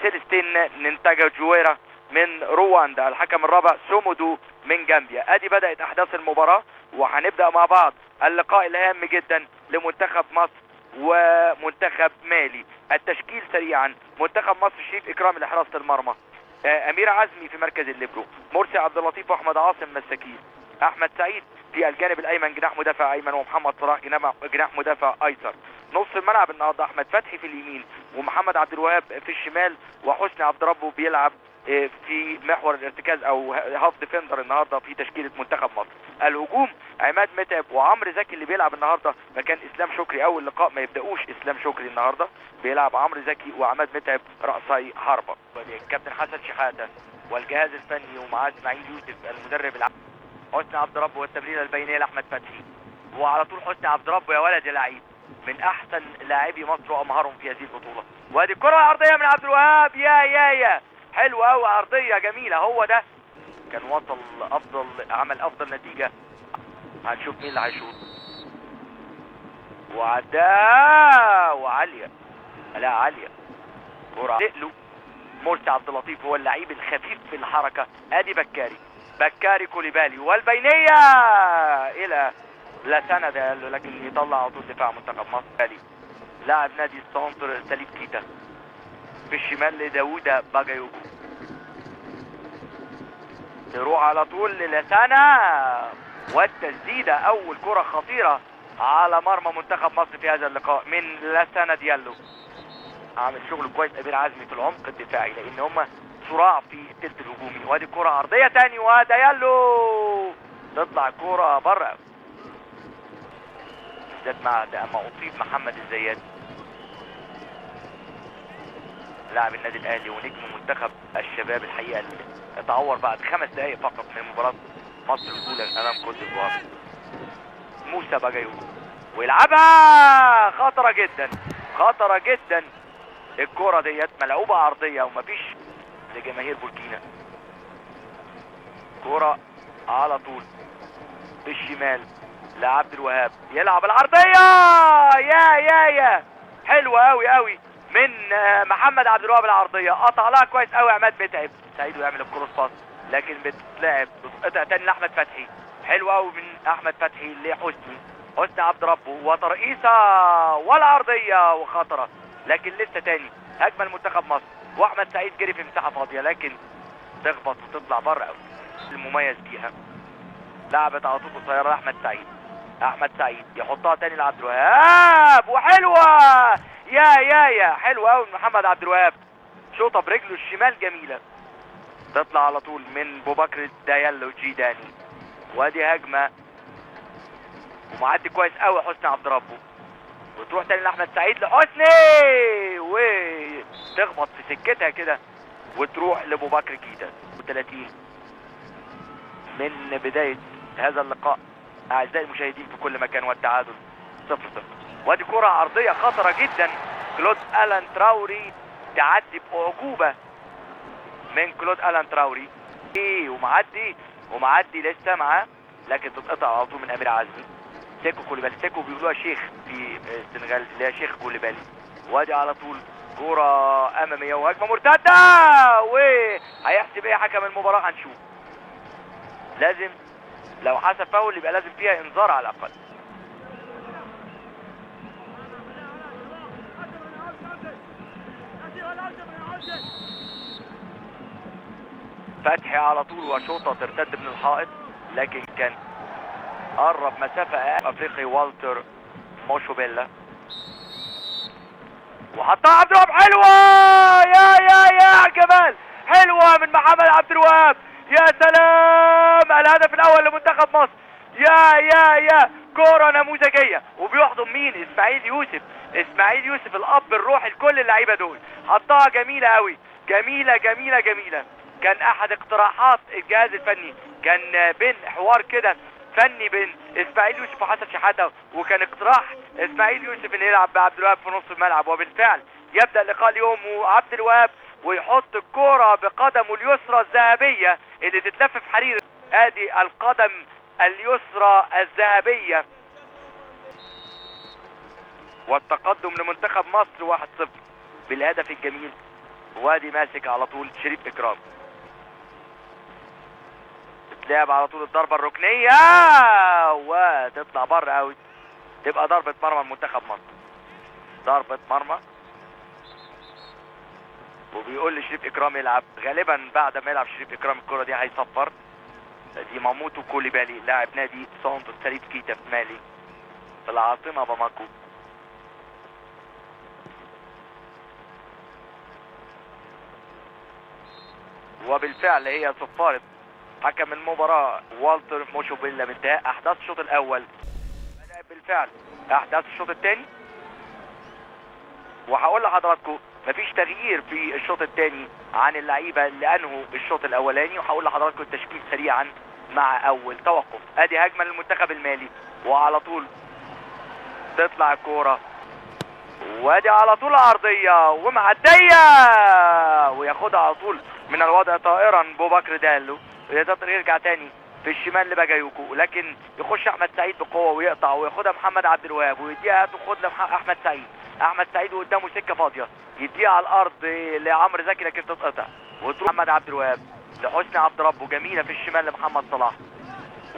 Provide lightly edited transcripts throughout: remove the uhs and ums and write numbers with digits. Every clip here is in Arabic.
سيلستين نينتاجويرا من رواندا، الحكم الرابع سومودو من جامبيا. ادي بدأت احداث المباراة، وهنبدأ مع بعض اللقاء الهام جدا لمنتخب مصر ومنتخب مالي. التشكيل سريعا: منتخب مصر شريف اكرامي لحراسة المرمى، امير عزمي في مركز الليبرو، مرسي عبد اللطيف واحمد عاصم مساكين، احمد سعيد في الجانب الايمن جناح مدافع ايمن، ومحمد صلاح جناح مدافع ايسر. نص الملعب النهارده احمد فتحي في اليمين، ومحمد عبد الوهاب في الشمال، وحسني عبد ربه بيلعب في محور الارتكاز او هاف ديفندر النهارده في تشكيله منتخب مصر. الهجوم عماد متعب وعمرو زكي اللي بيلعب النهارده مكان اسلام شكري. اول لقاء ما يبداوش اسلام شكري، النهارده بيلعب عمرو زكي وعماد متعب رأسي حربه. الكابتن حسن شحاته والجهاز الفني ومعاه اسماعيل يوسف المدرب العام، حسني عبد ربه والتمريره البينيه لاحمد فتحي، وعلى طول حسني عبد ربه يا ولد يا لعيب، من احسن لاعبي مصر وامهرهم في هذه البطوله. وادي الكره العرضيه من عبد الوهاب، يا حلوه قوي، عرضيه جميله. هو ده كان وصل عمل افضل نتيجه. هنشوف مين اللي هيشوط، وعداه وعاليه، لا عاليه كره له. مرسي عبد اللطيف هو اللعيب الخفيف في الحركه. ادي بكاري كوليبالي والبينيه الى لا سند، لكن يطلع على طول دفاع منتخب مصر. لاعب نادي السونتر سليم كيتا في الشمال لداوود باجايوكو، تروح على طول للسانة، والتسديدة أول كرة خطيرة على مرمى منتخب مصر في هذا اللقاء من لسانة ديالو. عامل شغل كويس أمير عزمي في العمق الدفاعي، لأن هم صراع في الثلث الهجومي. وادي كرة عرضية تاني وديالو تطلع كرة بره، بالذات مع ما أصيب محمد الزيات لاعب النادي الاهلي ونجم منتخب الشباب الحقيقه اللي اتعور بعد 5 دقائق فقط من مباراه مصر الاولى امام كوت ديفوار. موسى باجايوكو ويلعبها خطره جدا، خطره جدا. الكره ديت ملعوبه عرضيه ومفيش لجماهير بوركينا. كره على طول في الشمال لعبد الوهاب، يلعب العرضيه، يا حلوه قوي من محمد عبد الوهاب. العرضيه قطع لها كويس قوي عماد متعب، سعيد يعمل الكروس باس، لكن بتتلعب بتتقطع تاني لاحمد فتحي. حلو قوي من احمد فتحي لحسني عبد ربه وترقيصه والعرضيه وخطره، لكن لسه تاني هجمه لمنتخب مصر، واحمد سعيد جري في مساحه فاضيه لكن تخبط وتطلع بره قوي. المميز بيها لعبت على طول قصيره لاحمد سعيد يحطها تاني لعبد الوهاب، وحلوه يا حلوه قوي من محمد عبد الوهاب، شوطه برجله الشمال جميله، تطلع على طول من بوبكر ديالو جيداني. وادي هجمه ومعدي كويس قوي حسني عبد ربه، وتروح تاني لاحمد سعيد لحسني وتخبط في سكتها كده وتروح لبوبكر كيتا. 30 من بدايه هذا اللقاء اعزائي المشاهدين في كل مكان، والتعادل 0-0. وادي كرة عرضية خطرة جدا، كلود ألان تراوري تعدي بأعجوبة من كلود ألان تراوري، ومعدي لسه معاه، لكن تتقطع على طول من أمير عزمي. سيكو كوليبالي، سيكو بيقولوها شيخ في السنغال اللي هي شيخ كوليبالي. وادي على طول كرة أمامية وهجمة مرتدة، وهيحسب ايه حكم المباراة؟ هنشوف. لازم لو حسب فاول يبقى لازم فيها انذار على الاقل. فتحي على طول وشوطه ترتد من الحائط، لكن كان قرب مسافه افريقي والتر موشوبيلا، وحطها عبد الوهاب. حلوه يا جمال، حلوه من محمد عبد الوهاب، يا سلام. الهدف الاول لمنتخب مصر. يا كوره نموذجيه، وبيحضن مين؟ اسماعيل يوسف الاب الروحي لكل اللعيبه دول. حطها جميله قوي، جميله. كان احد اقتراحات الجهاز الفني، كان بين حوار كده فني بين اسماعيل يوسف وحسن شحاته، وكان اقتراح اسماعيل يوسف انه يلعب بعبد الوهاب في نص الملعب. وبالفعل يبدا اللقاء اليوم وعبد الوهاب ويحط الكوره بقدمه اليسرى الذهبيه اللي تتلف في حرير. ادي القدم اليسرى الذهبيه، والتقدم لمنتخب مصر 1-0 بالهدف الجميل وادي ماسك على طول شريف اكرام، تتلعب على طول الضربه الركنيه وتطلع بره اوت، تبقى ضربه مرمى المنتخب مصر. ضربه مرمى، وبيقول لشريف اكرام يلعب. غالبا بعد ما يلعب شريف اكرام الكره دي هيصفر. دي ماموتو كوليبالي لاعب نادي سانتوس ساليت كيتا في مالي في العاصمه باماكو. وبالفعل هي صفارة حكم المباراة والتر موشوبيلا بانتهاء احداث الشوط الاول. بدأت بالفعل احداث الشوط الثاني، وهقول لحضراتكم مفيش تغيير في الشوط الثاني عن اللعيبه اللي انهوا الشوط الاولاني، وهقول لحضراتكم التشكيل سريعا مع اول توقف. ادي هجمه للمنتخب المالي، وعلى طول تطلع الكوره، وادي على طول عرضيه ومعديه، وياخدها على طول من الوضع طائرا بوبكر دالو، يرجع تاني في الشمال لباجايوكو، لكن يخش احمد سعيد بقوه ويقطع وياخدها محمد عبد الوهاب ويديها تاخد لاحمد سعيد. احمد سعيد قدامه سكه فاضيه، يديها على الارض لعمرو زكي لكن تتقطع، وتروح محمد عبد الوهاب لحسني عبد ربه، جميله في الشمال لمحمد صلاح،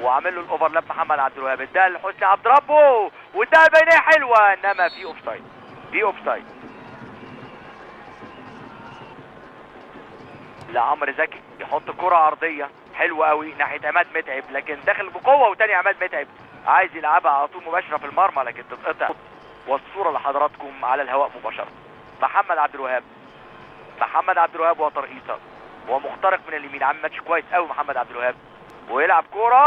وعامل له الاوفرلاب محمد عبد الوهاب، اداها لحسني عبد ربه واداها البينيه حلوه، انما في اوفسايد، في اوفسايد لعمرو زكي. يحط كرة عرضية حلوة قوي ناحية عماد متعب، لكن داخل بقوة، وتاني عماد متعب عايز يلعبها على طول مباشرة في المرمى لكن تتقطع. والصورة لحضراتكم على الهواء مباشرة. محمد عبد الوهاب، محمد عبد الوهاب وترقيصة ومخترق من اليمين، عامل ماتش كويس قوي محمد عبد الوهاب، ويلعب كرة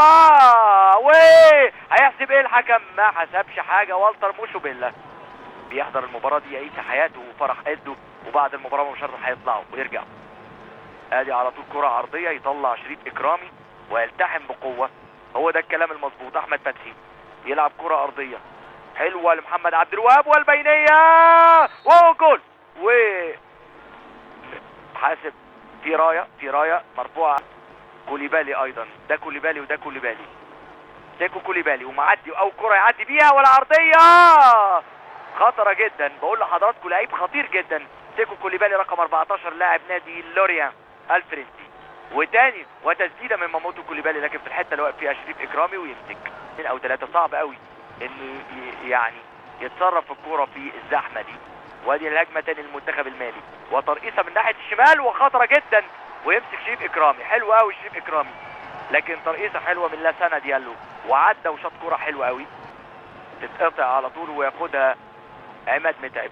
هيحسب ايه الحكم؟ ما حسبش حاجة. والتر موشوبيلا بيحضر المباراة دي يعيش حياته وفرح قده، وبعد المباراة مباشرة هيطلعوا ويرجعوا. ادي على طول كرة عرضية، يطلع شريف اكرامي ويلتحم بقوة، هو ده الكلام المظبوط. احمد فتحي يلعب كرة ارضية حلوة لمحمد عبد الوهاب والبينية، وهو جول. و حاسب في راية مرفوعة كوليبالي ايضا، ده كوليبالي وده كوليبالي، سيكو كوليبالي ومعدي، او كرة يعدي بيها ولا عرضية خطرة جدا. بقول لحضراتكم لعيب خطير جدا سيكو كوليبالي رقم 14 لاعب نادي لوريان الفرنسي. وتاني وتسديده من ماموتو كوليبالي، لكن في الحته اللي واقف فيها شريف اكرامي ويمسك 2 أو 3. صعب قوي انه يعني يتصرف في الكوره في الزحمه دي. وادي الهجمه تاني للمنتخب المالي، وترقيصه من ناحيه الشمال وخطره جدا، ويمسك شريف اكرامي. حلو قوي شريف اكرامي، لكن ترقيصه حلوه من لاسانا ديالو، وعدى وشاط كوره حلوه قوي، تتقطع على طول وياخدها عماد متعب.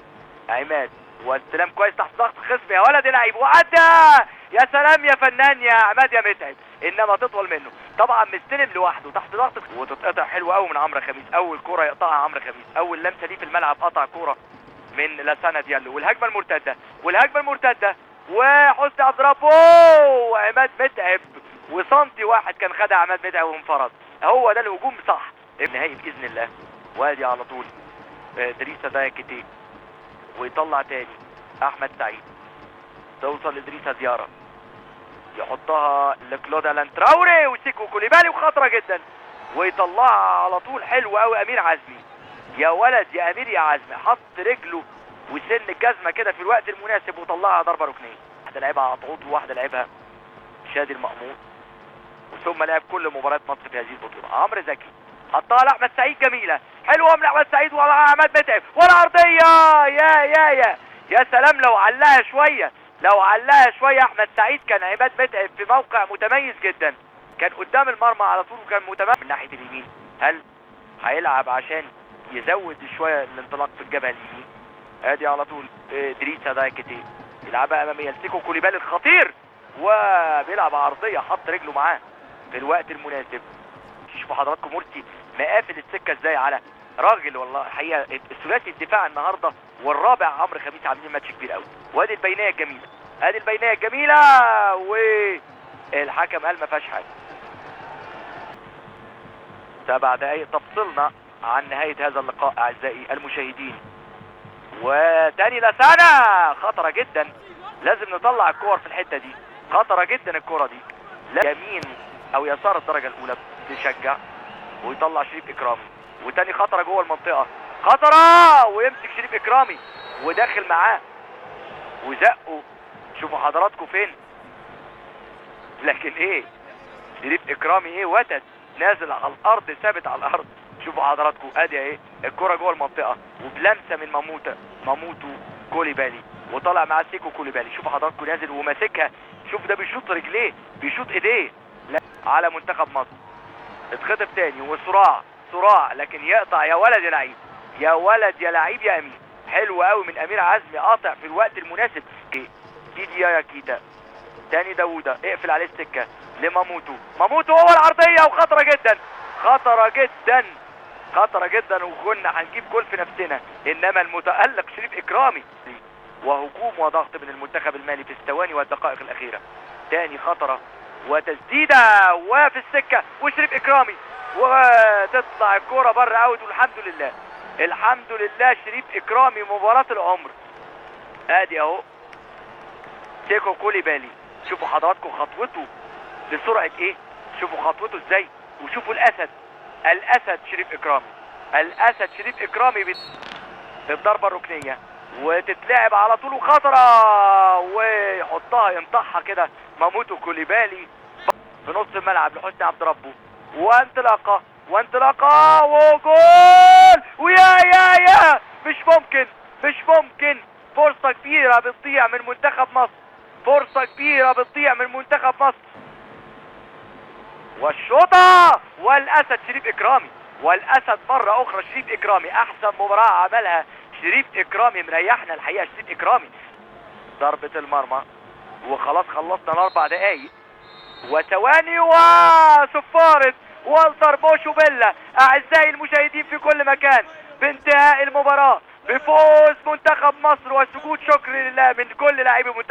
عماد واستلام كويس تحت ضغط خصم، يا ولد لعيب وعدى، يا سلام يا فنان يا عماد يا متعب، انما تطول منه طبعا، مستلم لوحده تحت ضغط وتتقطع حلوه قوي من عمرو خميس. اول كوره يقطعها عمرو خميس، اول لمسه ليه في الملعب قطع كوره من لاسانا ديالو. والهجمه المرتده وحسني عبد ربه وعماد متعب، وسنتي واحد كان خدها عماد متعب وانفرد. هو ده الهجوم صح النهائي باذن الله. وادي على طول دريسة دايكتي، ويطلع تاني احمد سعيد، توصل لدريسة زيارة، يحطها لكلودا لانتراوري وسيكو كوليبالي وخطرة جدا، ويطلعها على طول حلو قوي امير عزمي. يا ولد يا امير يا عزمي، حط رجله وسن الجزمة كده في الوقت المناسب وطلعها ضربة ركنية. واحدة لعبها عطعوط وواحدة لعبها شادي المأمون، وثم لعب كل مباريات مصر في هذه البطولة. عمرو زكي حطها لاحمد سعيد، جميله حلوه من احمد سعيد ولا عماد متعب ولا عرضيه، يا سلام لو علاها شويه احمد سعيد، كان عماد متعب في موقع متميز جدا، كان قدام المرمى على طول وكان متميز من ناحيه اليمين. هل هيلعب عشان يزود شويه الانطلاق في الجبهه اليمين؟ ادي على طول دريسة دايكتي يلعبها اماميه لسيكو كوليبالي الخطير، وبيلعب عرضيه حط رجله معاه في الوقت المناسب. شوفوا حضراتكم مرسي مقافل السكه ازاي على راجل، والله الحقيقه الثلاثي الدفاع النهارده والرابع عمرو خميس عاملين ماتش كبير قوي. وادي البينيه الجميله، والحكم قال ما فيهاش حاجه. 7 دقايق تفصلنا عن نهايه هذا اللقاء اعزائي المشاهدين. وتاني لاسانا خطره جدا، لازم نطلع الكور في الحته دي، خطره جدا الكره دي، لا يمين او يسار الدرجه الاولى تشجع، ويطلع شريف اكرامي، وتاني خطره جوه المنطقه، خطره ويمسك شريف اكرامي وداخل معاه وزقه شوفوا حضراتكم فين، لكن ايه شريف اكرامي ايه وتد نازل على الارض، ثابت على الارض. شوفوا حضراتكم ادي اهي الكرة جوه المنطقة وبلمسة من ماموتو كوليبالي، وطالع معاه سيكو كوليبالي. شوفوا حضراتكم نازل وماسكها، شوف ده بيشوط رجليه بيشوط ايديه. لا على منتخب مصر اتخطف تاني وصراع لكن يقطع. يا ولد يا لعيب، يا ولد يا لعيب يا امير، حلو قوي من امير عزمي، قاطع في الوقت المناسب. دي يا كيتا تاني داوودة، اقفل عليه السكة لماموتو. ماموتو هو العرضية وخطرة جدا، خطرة جدا وكنا هنجيب جول في نفسنا، انما المتألق شريف اكرامي. وهجوم وضغط من المنتخب المالي في الثواني والدقائق الاخيرة. تاني خطرة وتسديدة وفي السكة وشريف اكرامي، وتطلع الكرة بره اوت. والحمد لله شريف اكرامي مباراة العمر. ادي اهو سيكو كوليبالي، شوفوا حضراتكم خطوته بسرعة ايه، شوفوا خطوته ازاي، وشوفوا الاسد شريف اكرامي بالضربة الركنية، وتتلعب على طول وخطرة، ويحطها ينطحها كده ماموتو كوليبالي في نص الملعب لحسني عبد ربه، وانطلاقة وجول. ويا مش ممكن فرصة كبيرة بتضيع من منتخب مصر، والشوطة والاسد شريف اكرامي، والاسد مرة اخرى شريف اكرامي. احسن مباراة عملها شريف اكرامي، مريحنا الحقيقة شريف اكرامي. ضربة المرمى وخلاص خلصنا ال4 دقايق وثواني، وصفارة والتر بوشو بيلا. اعزائي المشاهدين في كل مكان، بانتهاء المباراة بفوز منتخب مصر وسجود شكر لله من كل لاعبي منتخب